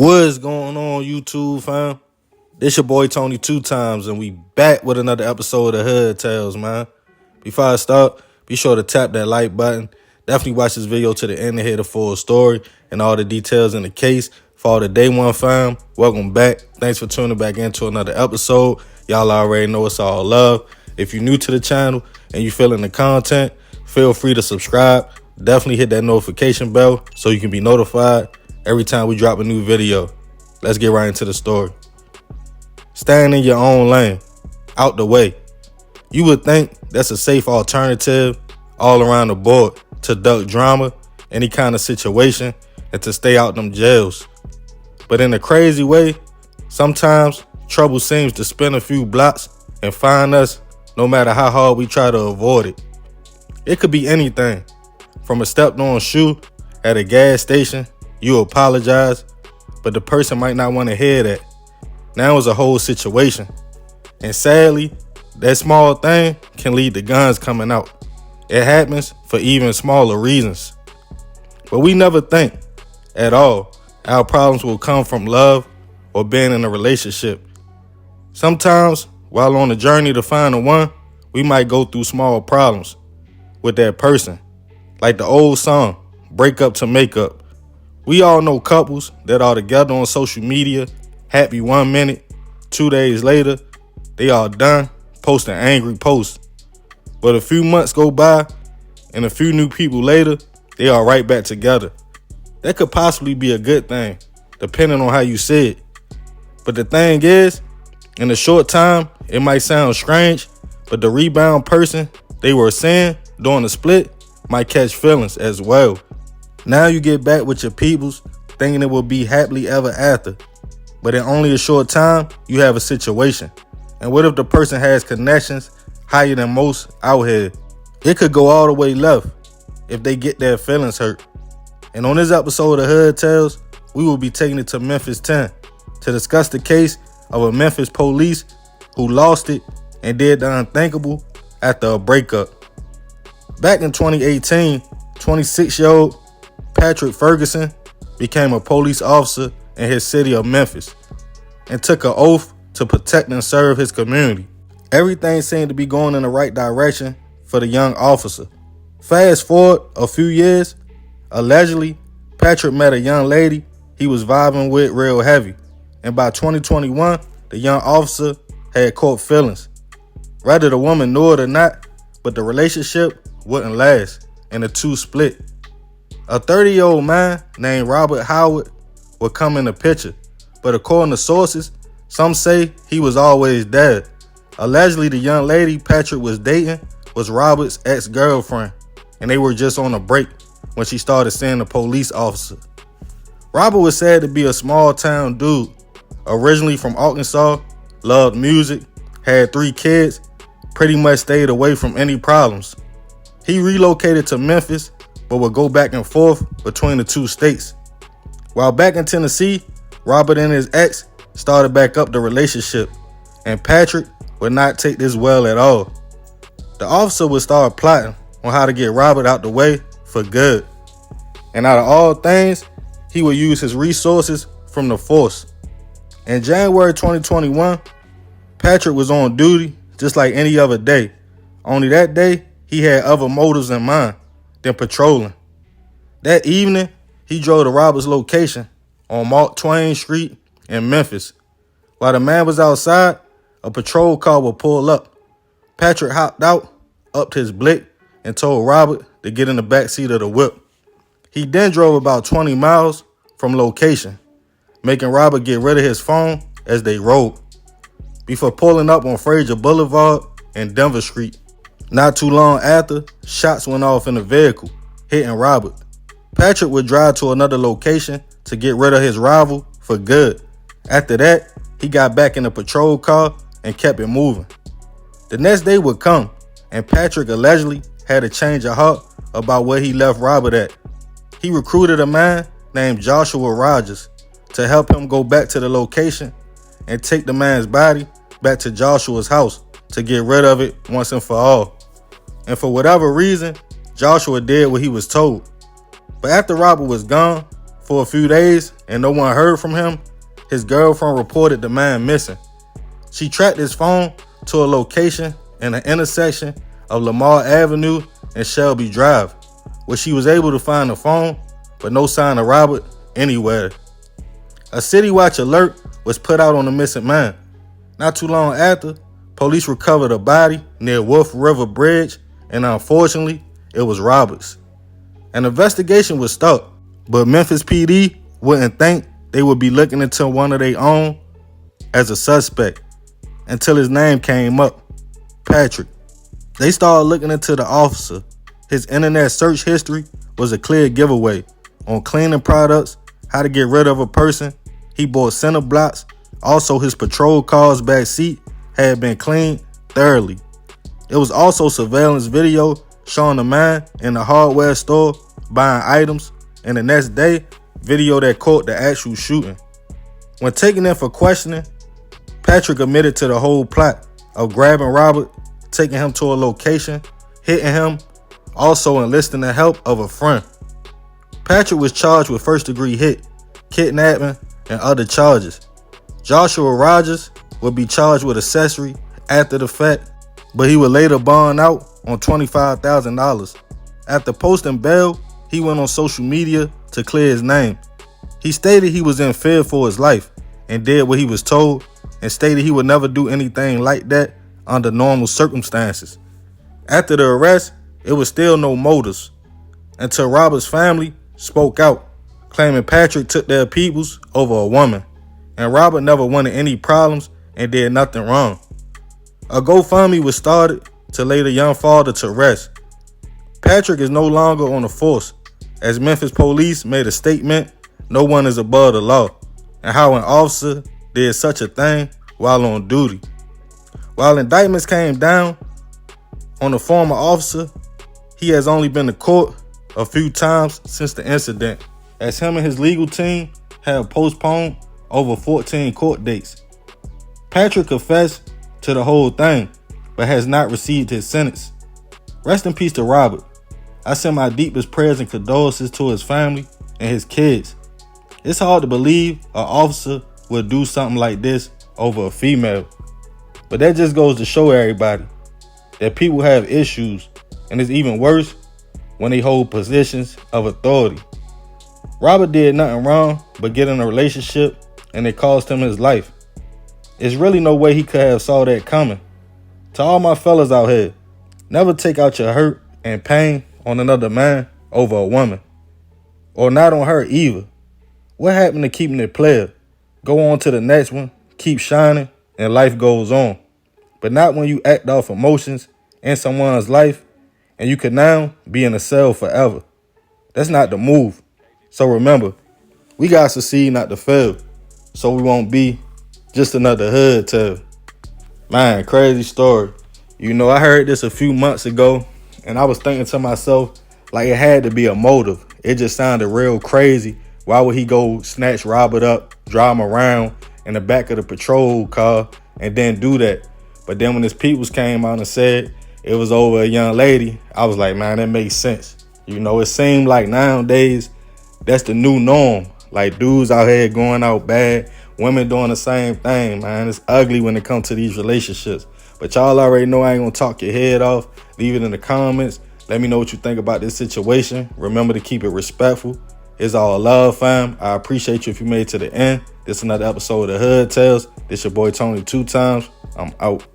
What's going on, YouTube fam? This your boy Tony 2 times, and we back with another episode of Hood Tales, man. Before I start, be sure to tap that like button. Definitely watch this video to the end to hear the full story and all the details in the case. For all the day one fam, welcome back. Thanks for tuning back into another episode. Y'all already know it's all love. If you're new to the channel and you feeling the content, feel free to subscribe. Definitely hit that notification bell so you can be notified every time we drop a new video. Let's get right into the story. Staying in your own lane, out the way. You would think that's a safe alternative all around the board to duck drama, any kind of situation, and to stay out them jails. But in a crazy way, sometimes trouble seems to spin a few blocks and find us no matter how hard we try to avoid it. It could be anything, from a stepped on shoe at a gas station. You apologize, but the person might not want to hear that. Now it's a whole situation. And sadly, that small thing can lead to guns coming out. It happens for even smaller reasons. But we never think at all our problems will come from love or being in a relationship. Sometimes, while on the journey to find the one, we might go through small problems with that person. Like the old song, Breakup to Makeup. We all know couples that are together on social media, happy 1 minute, 2 days later, they are done posting angry posts. But a few months go by, and a few new people later, they are right back together. That could possibly be a good thing, depending on how you see it. But the thing is, in a short time, it might sound strange, but the rebound person they were seeing during the split might catch feelings as well. Now you get back with your peoples, thinking it will be happily ever after. But in only a short time, you have a situation. And what if the person has connections higher than most out here? It could go all the way left if they get their feelings hurt. And on this episode of Hood Tales, we will be taking it to Memphis Tennessee to discuss the case of a Memphis police who lost it and did the unthinkable after a breakup. Back in 2018, 26-year-old Patrick Ferguson became a police officer in his city of Memphis and took an oath to protect and serve his community. Everything seemed to be going in the right direction for the young officer. Fast forward a few years, allegedly, Patrick met a young lady he was vibing with real heavy, and by 2021, the young officer had caught feelings. Whether the woman knew it or not, but the relationship wouldn't last, and the two split. A 30-year-old man named Robert Howard would come in the picture, but according to sources, some say he was always dead. Allegedly, the young lady Patrick was dating was Robert's ex-girlfriend, and they were just on a break when she started seeing the police officer. Robert was said to be a small-town dude, originally from Arkansas, loved music, had 3 kids, pretty much stayed away from any problems. He relocated to Memphis, but would go back and forth between the 2 states. While back in Tennessee, Robert and his ex started back up the relationship, and Patrick would not take this well at all. The officer would start plotting on how to get Robert out the way for good. And out of all things, he would use his resources from the force. In January 2021, Patrick was on duty just like any other day. Only that day, he had other motives in mind than patrolling. That evening, he drove to Robert's location on Mark Twain Street in Memphis. While the man was outside, a patrol car would pull up. Patrick hopped out, upped his blick, and told Robert to get in the back seat of the whip. He then drove about 20 miles from location, making Robert get rid of his phone as they rode, before pulling up on Frazier Boulevard and Denver Street. Not too long after, shots went off in the vehicle, hitting Robert. Patrick would drive to another location to get rid of his rival for good. After that, he got back in the patrol car and kept it moving. The next day would come, and Patrick allegedly had a change of heart about where he left Robert at. He recruited a man named Joshua Rogers to help him go back to the location and take the man's body back to Joshua's house to get rid of it once and for all. And for whatever reason, Joshua did what he was told. But after Robert was gone, for a few days and no one heard from him, his girlfriend reported the man missing. She tracked his phone to a location in the intersection of Lamar Avenue and Shelby Drive, where she was able to find the phone, but no sign of Robert anywhere. A City Watch alert was put out on the missing man. Not too long after, police recovered a body near Wolf River Bridge, and unfortunately, it was Robert's. An investigation was started, but Memphis PD wouldn't think they would be looking into one of their own as a suspect until his name came up, Patrick. They started looking into the officer. His internet search history was a clear giveaway on cleaning products, how to get rid of a person. He bought center blocks. Also, his patrol car's back seat had been cleaned thoroughly. It was also surveillance video showing the man in the hardware store buying items, and the next day, video that caught the actual shooting. When taken in for questioning, Patrick admitted to the whole plot of grabbing Robert, taking him to a location, hitting him, also enlisting the help of a friend. Patrick was charged with first-degree hit, kidnapping, and other charges. Joshua Rogers would be charged with accessory after the fact, but he would later bond out on $25,000. After posting bail, he went on social media to clear his name. He stated he was in fear for his life and did what he was told, and stated he would never do anything like that under normal circumstances. After the arrest, it was still no motives until Robert's family spoke out, claiming Patrick took their peoples over a woman, and Robert never wanted any problems and did nothing wrong. A GoFundMe was started to lay the young father to rest. Patrick is no longer on the force, as Memphis police made a statement, no one is above the law, and how an officer did such a thing while on duty. While indictments came down on the former officer, he has only been to court a few times since the incident, as him and his legal team have postponed over 14 court dates. Patrick confessed to the whole thing, but has not received his sentence. Rest in peace to Robert. I send my deepest prayers and condolences to his family and his kids. It's hard to believe an officer would do something like this over a female, but that just goes to show everybody that people have issues, and it's even worse when they hold positions of authority. Robert did nothing wrong but get in a relationship, and it cost him his life. There's really no way he could have saw that coming. To all my fellas out here, never take out your hurt and pain on another man over a woman, or not on her either. What happened to keeping it player? Go on to the next one, keep shining, and life goes on. But not when you act off emotions in someone's life and you could now be in a cell forever. That's not the move. So remember, we gotta succeed, not to fail, so we won't be just another hood tale. Man, crazy story. You know, I heard this a few months ago, and I was thinking to myself, like, it had to be a motive. It just sounded real crazy. Why would he go snatch Robert up, drive him around in the back of the patrol car, and then do that? But then when his peoples came out and said it was over a young lady, I was like, man, that makes sense. You know, it seemed like nowadays that's the new norm. Like, dudes out here going out bad, women doing the same thing, man. It's ugly when it comes to these relationships. But y'all already know I ain't gonna talk your head off. Leave it in the comments. Let me know what you think about this situation. Remember to keep it respectful. It's all love, fam. I appreciate you if you made it to the end. This is another episode of the Hood Tales. This your boy Tony 2 times. I'm out.